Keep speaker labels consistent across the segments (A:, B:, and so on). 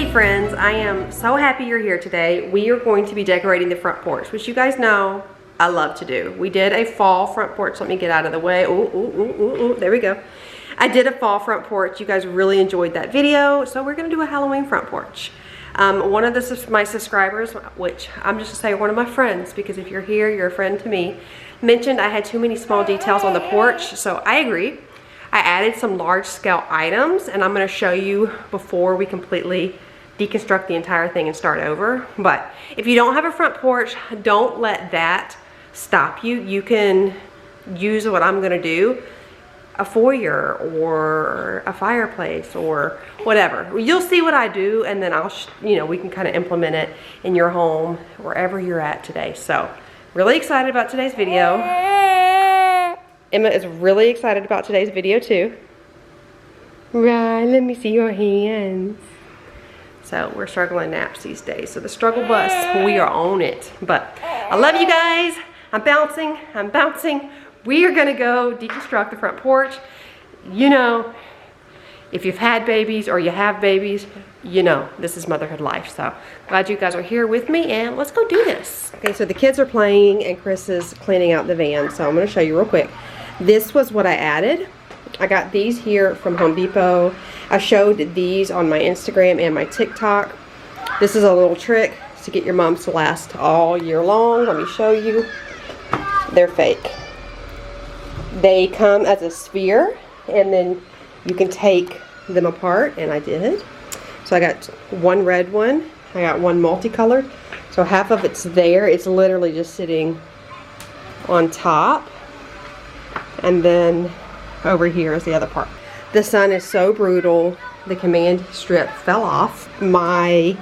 A: Hey friends, I am so happy you're here today. We are going to be decorating the front porch, which you guys know I love to do. We did a fall front porch. Let me get out of the way. Ooh, there we go. I did a fall front porch. You guys really enjoyed that video, so we're gonna do a Halloween front porch. One of my subscribers, which I'm just gonna say one of my friends, because if you're here, you're a friend to me, mentioned I had too many small details on the porch, so I agree. I added some large scale items, and I'm gonna show you before we completely deconstruct the entire thing and start over. But if you don't have a front porch, don't let that stop you. You can use what I'm gonna do, a foyer or a fireplace or whatever. You'll see what I do, and then we can kind of implement it in your home, wherever you're at today. So really excited about today's video. Emma is really excited about today's video too. Right, let me see your hands. So we're struggling naps these days. So the struggle bus, we are on it. But I love you guys. I'm bouncing. We are gonna go deconstruct the front porch. You know, if you've had babies or you have babies, you know, this is motherhood life. So glad you guys are here with me, and let's go do this. Okay, so the kids are playing and Chris is cleaning out the van. So I'm gonna show you real quick. This was what I added. I got these here from Home Depot. I showed these on my Instagram and my TikTok. This is a little trick to get your moms to last all year long. Let me show you. They're fake. They come as a sphere, and then you can take them apart, and I did. So I got one red one. I got one multicolored. So half of it's there. It's literally just sitting on top. And then over here is the other part. The sun is so brutal. The command strip fell off. My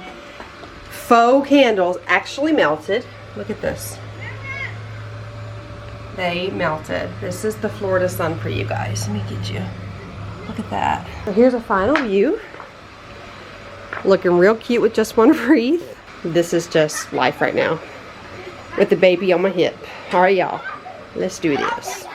A: faux candles actually melted. Look at this. They melted. This is the Florida sun for you guys. Let me get you. Look at that. So here's a final view. Looking real cute with just one wreath. This is just life right now with the baby on my hip. All right, y'all. Let's do this.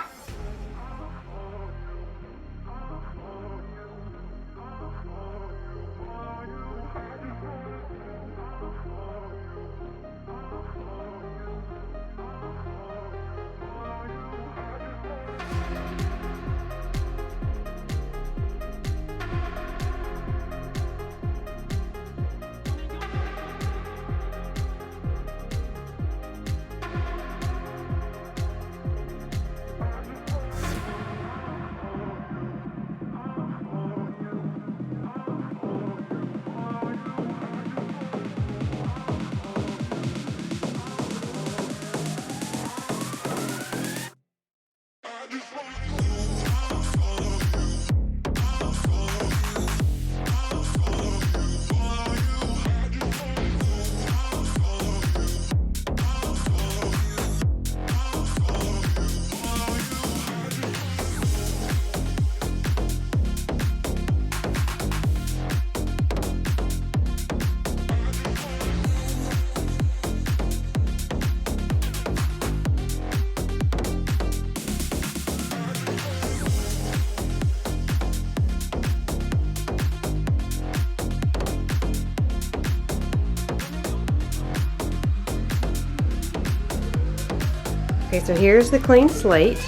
A: Okay, so here's the clean slate.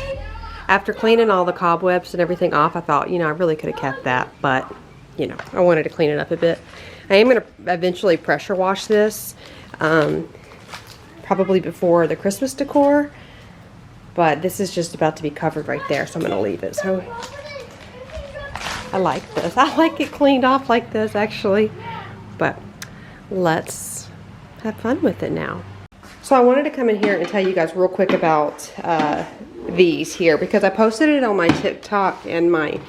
A: After cleaning all the cobwebs and everything off, I thought, I really could have kept that, but, I wanted to clean it up a bit. I am going to eventually pressure wash this, probably before the Christmas decor, but this is just about to be covered right there, so I'm going to leave it. So I like this. I like it cleaned off like this, actually, but let's have fun with it now. So I wanted to come in here and tell you guys real quick about these here, because I posted it on my TikTok and my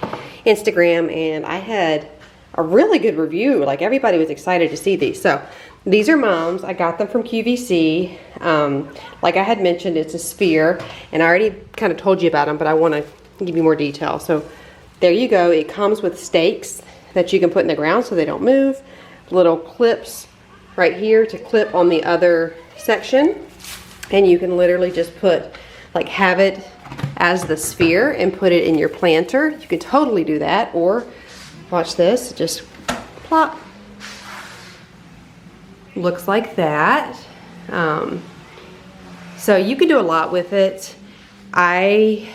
A: Instagram, and I had a really good review. Like, everybody was excited to see these. So these are Mom's. I got them from QVC. Like I had mentioned, it's a sphere, and I already kind of told you about them, but I want to give you more detail. So there you go. It comes with stakes that you can put in the ground so they don't move. Little clips right here to clip on the other section, and you can literally just have it as the sphere and put it in your planter. You can totally do that, or watch this, just plop, looks like that. So you can do a lot with it. I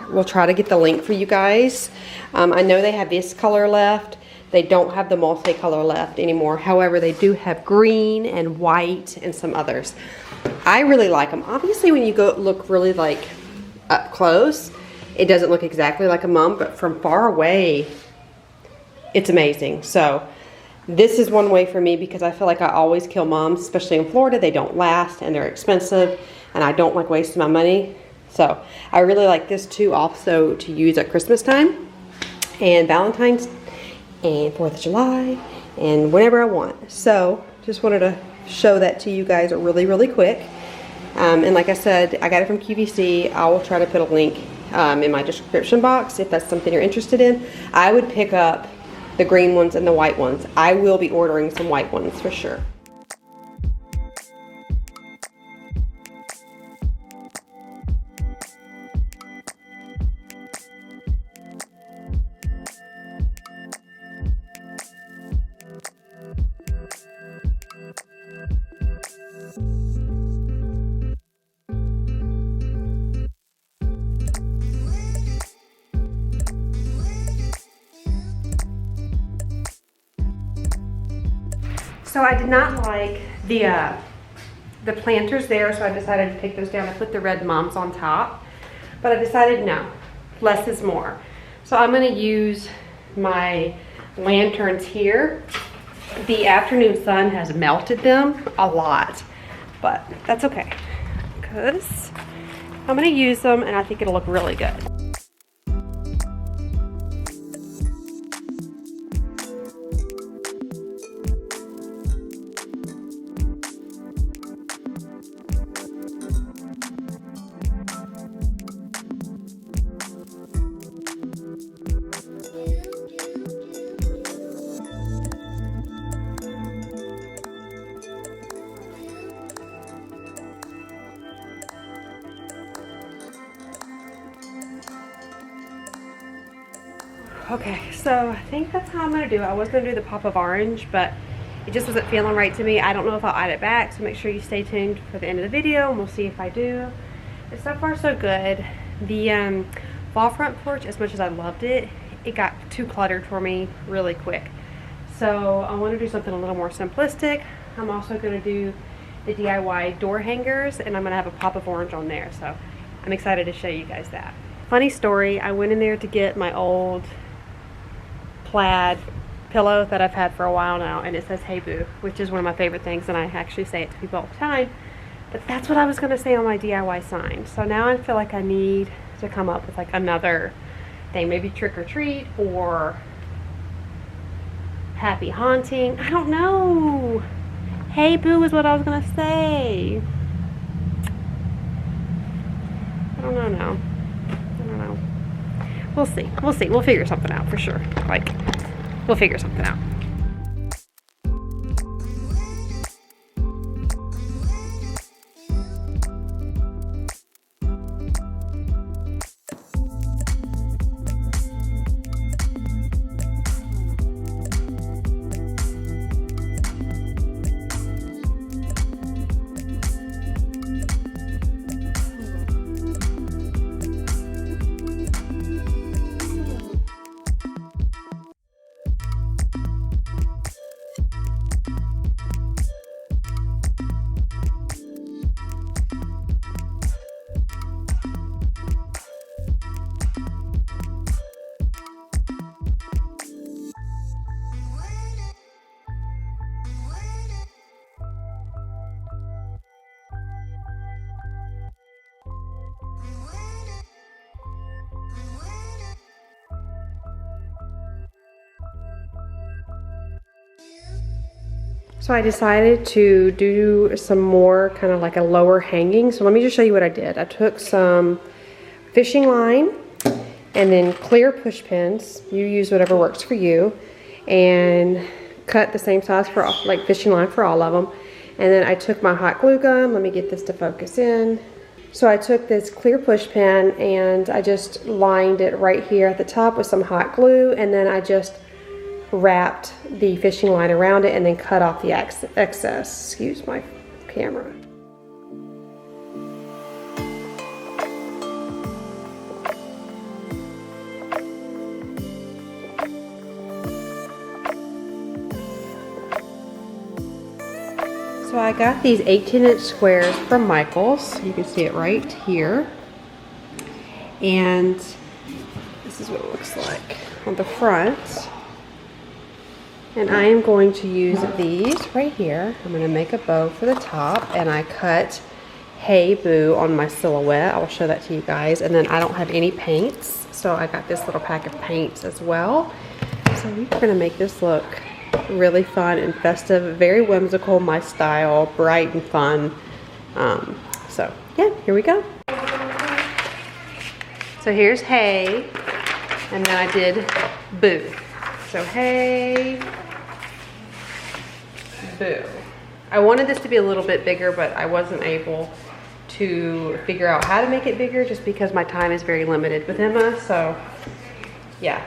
A: will try to get the link for you guys. I know they have this color left. They don't have the multicolor left anymore. However, they do have green and white and some others. I really like them. Obviously, when you go look really like up close, it doesn't look exactly like a mum, but from far away, it's amazing. So this is one way for me because I feel like I always kill mums, especially in Florida. They don't last and they're expensive and I don't like wasting my money. So I really like this too, also to use at Christmas time and Valentine's and 4th of July and whenever I want. So just wanted to show that to you guys really, really quick. And like I said, I got it from QVC. I will try to put a link in my description box if that's something you're interested in. I would pick up the green ones and the white ones. I will be ordering some white ones for sure. So I did not like the planters there, so I decided to take those down. I put the red mums on top, but I decided no, less is more. So I'm gonna use my lanterns here. The afternoon sun has melted them a lot, but that's okay, because I'm gonna use them and I think it'll look really good. Okay, so I think that's how I'm gonna do it. I was gonna do the pop of orange, but it just wasn't feeling right to me. I don't know if I'll add it back, so make sure you stay tuned for the end of the video and we'll see if I do. But so far so good. The fall front porch, as much as I loved it, it got too cluttered for me really quick. So I want to do something a little more simplistic. I'm also gonna do the DIY door hangers and I'm gonna have a pop of orange on there. So I'm excited to show you guys that. Funny story, I went in there to get my old plaid pillow that I've had for a while now, and it says "Hey Boo," which is one of my favorite things, and I actually say it to people all the time. But that's what I was going to say on my DIY sign. So now I feel like I need to come up with like another thing, maybe trick or treat or happy haunting. I don't know. Hey Boo is what I was going to say. I don't know now. We'll see. We'll see. We'll figure something out for sure. Like, we'll figure something out. So I decided to do some more kind of like a lower hanging. So let me just show you what I did. I took some fishing line and then clear push pins. You use whatever works for you, and cut the same size for like fishing line for all of them. And then I took my hot glue gun. Let me get this to focus in. So I took this clear push pin and I just lined it right here at the top with some hot glue, and then I just wrapped the fishing line around it and then cut off the excess. Excuse my camera. So I got these 18-inch squares from Michaels. You can see it right here. And this is what it looks like on the front. And I am going to use these right here. I'm going to make a bow for the top, and I cut Hey Boo on my silhouette. I will show that to you guys. And then I don't have any paints, so I got this little pack of paints as well. So we're going to make this look really fun and festive, very whimsical, my style, bright and fun. So yeah, here we go. So here's Hey, and then I did Boo. So Hey, Boo. I wanted this to be a little bit bigger, but I wasn't able to figure out how to make it bigger just because my time is very limited with Emma. So yeah,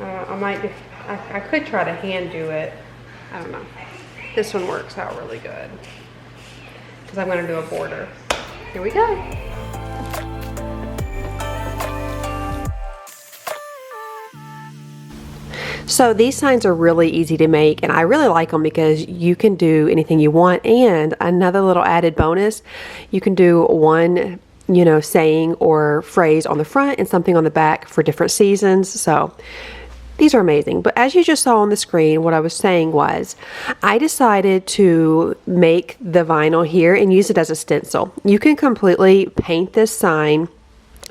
A: I could try to hand do it. I don't know. This one works out really good because I'm going to do a border. Here we go. So these signs are really easy to make, and I really like them because you can do anything you want. And another little added bonus, you can do one, you know, saying or phrase on the front and something on the back for different seasons. So these are amazing. But as you just saw on the screen, what I was saying was I decided to make the vinyl here and use it as a stencil. You can completely paint this sign,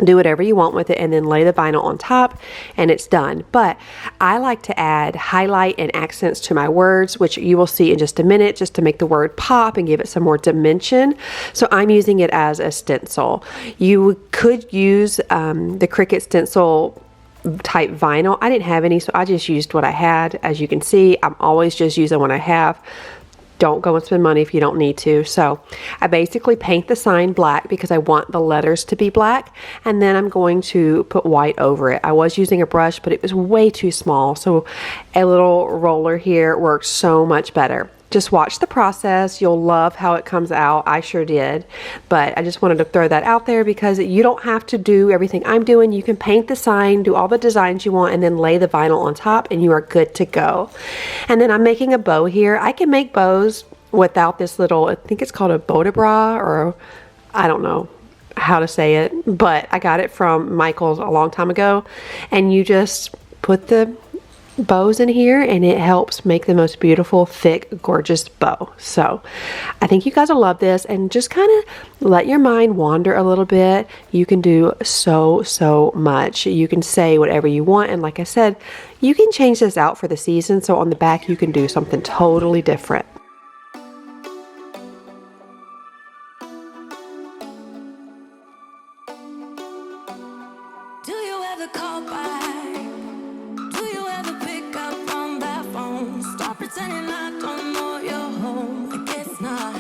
A: do whatever you want with it, and then lay the vinyl on top and it's done. But I like to add highlight and accents to my words, which you will see in just a minute, just to make the word pop and give it some more dimension. So I'm using it as a stencil. You could use the Cricut stencil type vinyl. I didn't have any, so I just used what I had. As you can see, I'm always just using what I have. Don't go and spend money if you don't need to. So I basically paint the sign black because I want the letters to be black, and then I'm going to put white over it. I was using a brush, but it was way too small, so a little roller here works so much better. Just watch the process. You'll love how it comes out. I sure did. But I just wanted to throw that out there because you don't have to do everything I'm doing. You can paint the sign, do all the designs you want, and then lay the vinyl on top, and you are good to go. And then I'm making a bow here. I can make bows without this little, I think it's called a bow de bras, or I don't know how to say it, but I got it from Michaels a long time ago. And you just put the bows in here and it helps make the most beautiful, thick, gorgeous bow. So I think you guys will love this, and just kind of let your mind wander a little bit. You can do so much. You can say whatever you want, and like I said, you can change this out for the season. So on the back you can do something totally different.
B: Do you ever call back? Do you ever pick up on that phone? Stop pretending I don't know you're home. I guess not.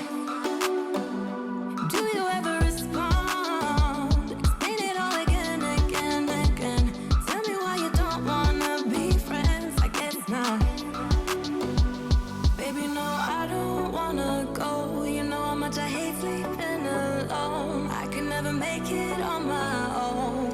B: Do you ever respond? Explain it all again. Tell me why you don't wanna be friends. I guess not. Baby, no, I don't wanna go. You know how much I hate sleeping alone. I can never make it on my own.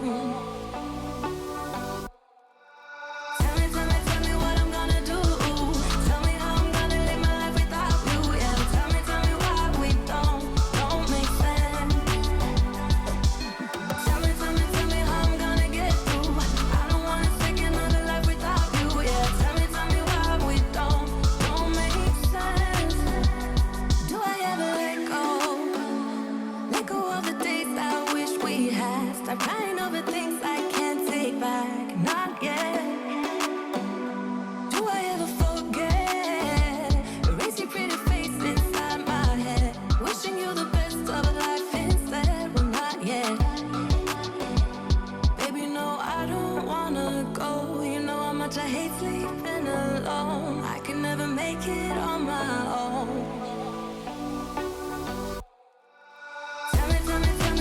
B: I hate sleeping alone. I can never make it on my own. Tell me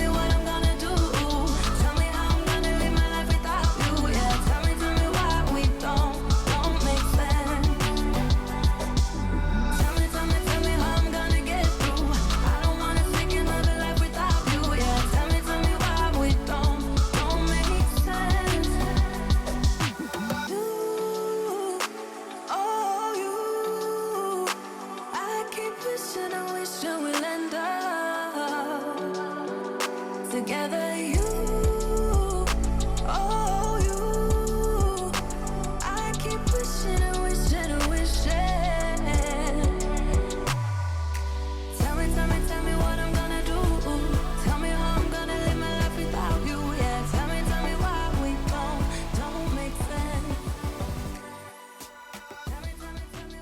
B: what I'm gonna do. Tell me how I'm gonna live my life without you. Yeah, tell me why we don't make sense. together. You, oh you, I keep wishing and wishing and wishing. Tell me what I'm gonna do. Tell me how I'm gonna live my life without you. Yeah, tell me why we don't make sense. Tell me what I'm gonna do.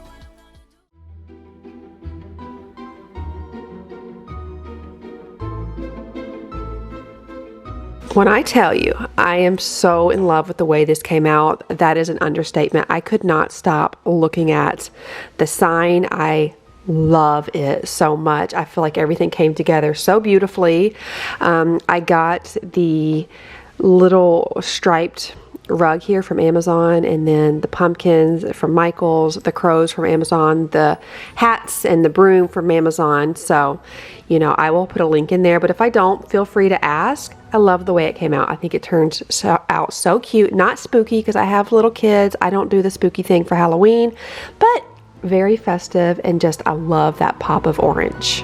A: When I tell you, I am so in love with the way this came out, that is an understatement. I could not stop looking at the sign. I love it so much. I feel like everything came together so beautifully. I got the little striped rug here from Amazon, and then the pumpkins from Michaels, the crows from Amazon, the hats and the broom from Amazon. So, you know, I will put a link in there, but if I don't, feel free to ask. I love the way it came out. I think it turns out so cute. Not spooky because I have little kids. I don't do the spooky thing for Halloween, but very festive, and just I love that pop of orange.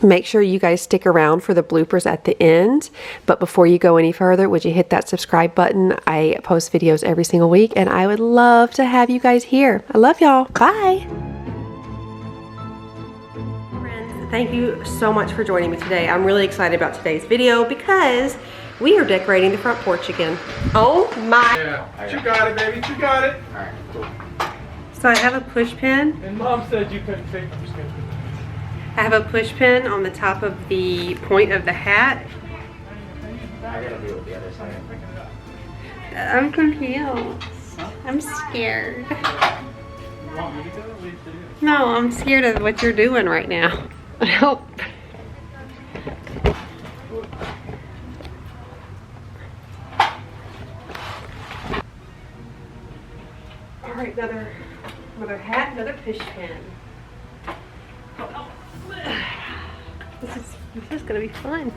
A: Make sure you guys stick around for the bloopers at the end. But before you go any further, would you hit that subscribe button? I post videos every single week, and I would love to have you guys here. I love y'all. Bye. Friends, thank you so much for joining me today. I'm really excited about today's video because we are decorating the front porch again. Oh my.
C: Yeah, you got it, baby. You got it.
D: All right, cool.
A: So I have a push pin.
C: And Mom said you couldn't fix it. I'm just kidding.
A: I have a push pin on the top of the point of the hat.
D: I gotta deal with the other side.
A: I'm confused. I'm scared.
C: You want me to go? What do you do?
A: No, I'm scared of what you're doing right now. Help. All right, another hat, another push pin. This is gonna be fun.